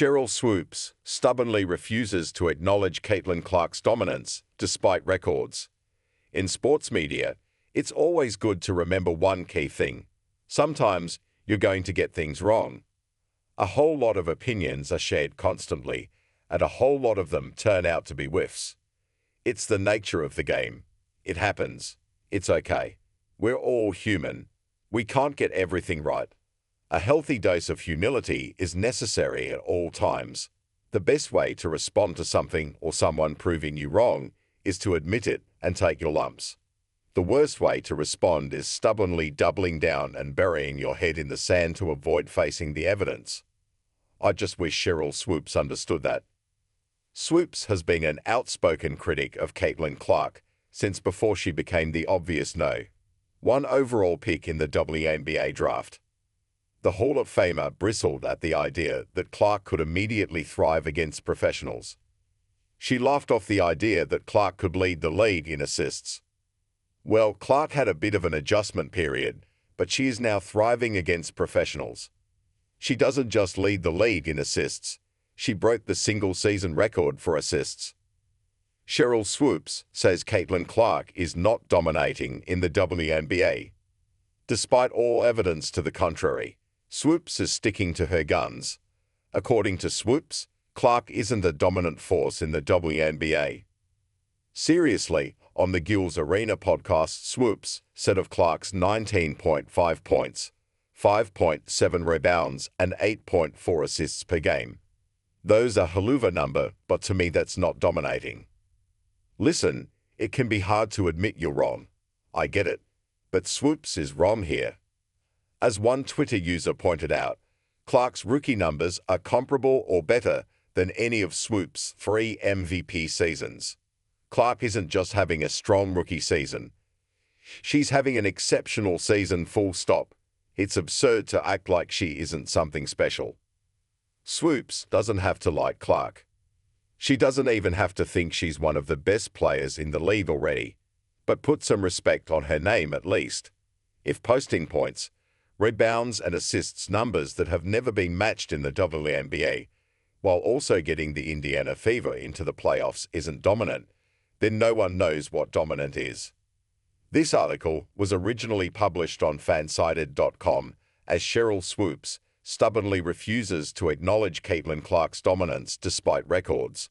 Sheryl Swoopes stubbornly refuses to acknowledge Caitlin Clark's dominance despite records. In sports media, it's always good to remember one key thing. Sometimes you're going to get things wrong. A whole lot of opinions are shared constantly, and a whole lot of them turn out to be whiffs. It's the nature of the game. It happens. It's okay. We're all human. We can't get everything right. A healthy dose of humility is necessary at all times. The best way to respond to something or someone proving you wrong is to admit it and take your lumps. The worst way to respond is stubbornly doubling down and burying your head in the sand to avoid facing the evidence. I just wish Sheryl Swoopes understood that. Swoopes has been an outspoken critic of Caitlin Clark since before she became the obvious #1 overall pick in the WNBA Draft. The Hall of Famer bristled at the idea that Clark could immediately thrive against professionals. She laughed off the idea that Clark could lead the league in assists. Well, Clark had a bit of an adjustment period, but she is now thriving against professionals. She doesn't just lead the league in assists, she broke the single-season record for assists. Sheryl Swoopes says Caitlin Clark is not dominating in the WNBA. Despite all evidence to the contrary, Swoopes is sticking to her guns. According to Swoopes, Clark isn't a dominant force in the WNBA. Seriously, on the Gills Arena podcast, Swoopes said of Clark's 19.5 points, 5.7 rebounds, and 8.4 assists per game. Those are haluva number, but to me that's not dominating. Listen, it can be hard to admit you're wrong. I get it. But Swoopes is wrong here. As one Twitter user pointed out, Clark's rookie numbers are comparable or better than any of Swoopes' 3 MVP seasons. Clark isn't just having a strong rookie season. She's having an exceptional season, full stop. It's absurd to act like she isn't something special. Swoopes doesn't have to like Clark. She doesn't even have to think she's one of the best players in the league already, but put some respect on her name at least. If posting points, rebounds and assists numbers that have never been matched in the WNBA, while also getting the Indiana Fever into the playoffs isn't dominant, then no one knows what dominant is. This article was originally published on fansided.com as Sheryl Swoopes stubbornly refuses to acknowledge Caitlin Clark's dominance despite records.